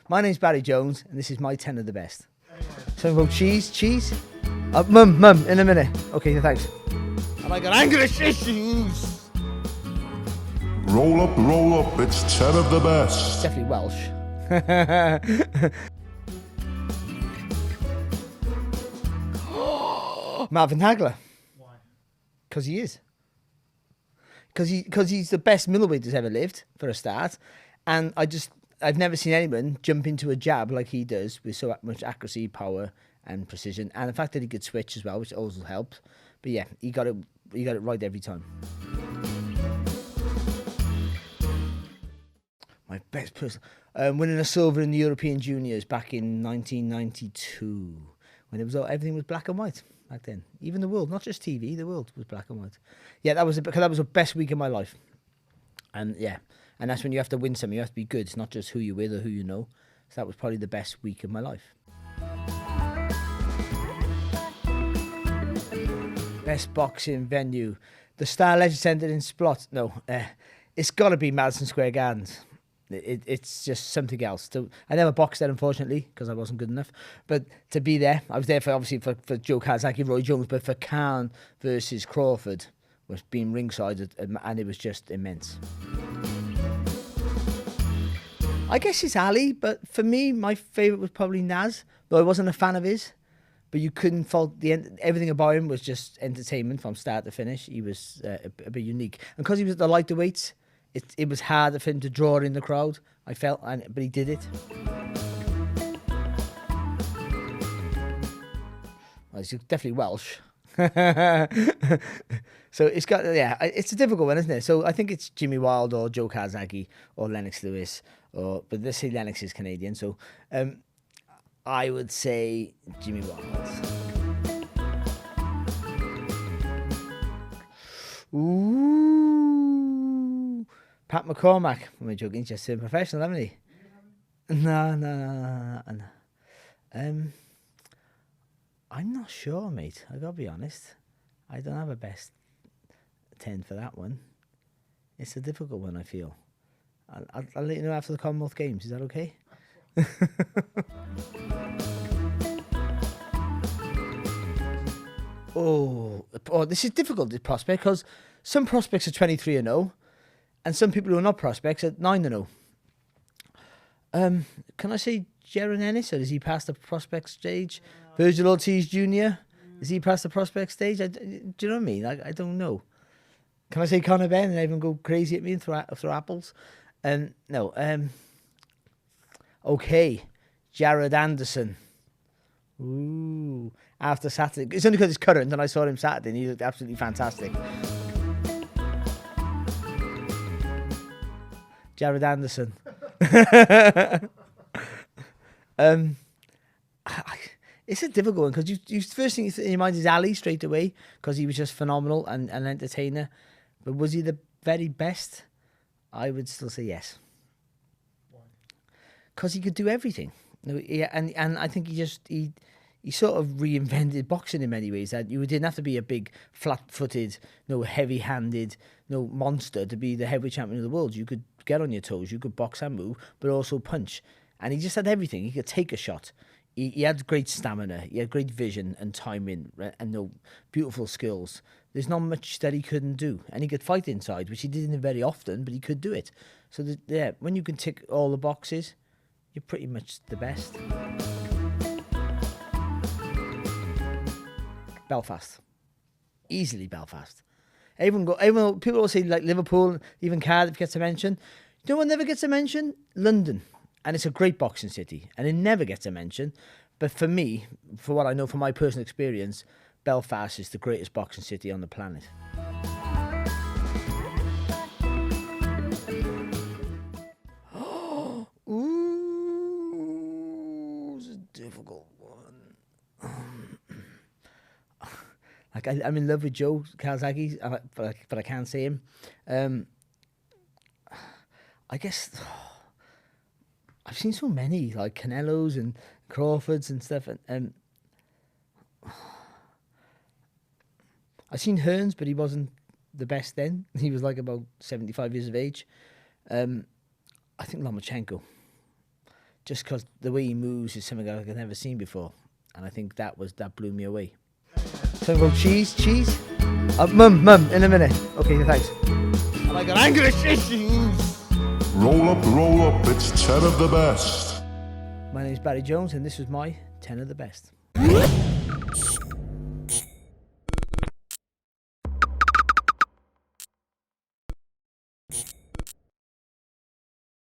My name's Barry Jones, and this is my 10 of the best. Something about cheese? Mum, in a minute. Okay, thanks. And I got English issues. Roll up, it's 10 of the best. Definitely Welsh. Marvin Hagler. Why? Because he is. Because he's the best middleweight that's ever lived, for a start. And I've never seen anyone jump into a jab like he does with so much accuracy, power, and precision. And the fact that he could switch as well, which also helped. But yeah, he got it right every time. My best person, winning a silver in the European Juniors back in 1992, when everything was black and white back then. Even the world, not just TV, the world was black and white. Yeah, that was the best week of my life. And yeah, and that's when you have to win something. You have to be good. It's not just who you're with or who you know. So that was probably the best week of my life. Best boxing venue, the Star Leisure Centre in Splot. No, it's got to be Madison Square Gardens. It's just something else. I never boxed there, unfortunately, because I wasn't good enough. But to be there, I was there for Joe Kazaki, Roy Jones, but for Khan versus Crawford was being ringside, and it was just immense. I guess it's Ali, but for me, my favourite was probably Naz, though I wasn't a fan of his. But you couldn't fault everything about him was just entertainment from start to finish. He was a bit unique, and because he was at the light weights, it was harder for him to draw in the crowd. I felt, but he did it. Well, he's definitely Welsh, so it's a difficult one, isn't it? So I think it's Jimmy Wilde or Joe Kazaki or Lennox Lewis, but let's say Lennox is Canadian, so. I would say Jimmy Wilde. Ooh, Pat McCormack. Am I joking? He's just turned professional, haven't he? No. I'm not sure, mate. I gotta be honest. I don't have a best 10 for that one. It's a difficult one, I feel. I'll let you know after the Commonwealth Games. Is that okay? Oh, this is difficult, this prospect, because some prospects are 23-0, and some people who are not prospects are 9-0. Can I say Jaron Ennis, or is he past the prospect stage? Virgil Ortiz Jr., is he past the prospect stage? Do you know what I mean? I don't know. Can I say Conor Benn and everyone go crazy at me and throw apples? No. Okay, Jared Anderson. Ooh, after Saturday. It's only because it's current, and I saw him Saturday, and he looked absolutely fantastic. Jared Anderson. It's a difficult one, because you first thing in your mind is Ali straight away, because he was just phenomenal and an entertainer. But was he the very best? I would still say yes. Because he could do everything. Yeah, and I think he sort of reinvented boxing in many ways. That you didn't have to be a big, flat-footed, heavy-handed, monster to be the heavyweight champion of the world. You could get on your toes, you could box and move, but also punch. And he just had everything. He could take a shot. He had great stamina. He had great vision and timing and beautiful skills. There's not much that he couldn't do. And he could fight inside, which he didn't very often, but he could do it. So, when you can tick all the boxes, you're pretty much the best. Belfast. Easily Belfast. People will say like Liverpool, even Cardiff gets a mention. You know what never gets a mention? London. And it's a great boxing city. And it never gets a mention. But for me, for what I know from my personal experience, Belfast is the greatest boxing city on the planet. Ooh, it's a difficult one. I'm in love with Joe Kazaki, but I can't say him. I guess I've seen so many, like Canelos and Crawfords and stuff, and I've seen Hearns, but he wasn't the best then. He was like about 75 years of age. I think Lomachenko. just because the way he moves is something I've never seen before, and I think that blew me away. Talking about cheese. Mum, in a minute. Okay, thanks. And I got angry cheese. Roll up, it's 10 of the best. My name is Barry Jones, and this was my 10 of the best.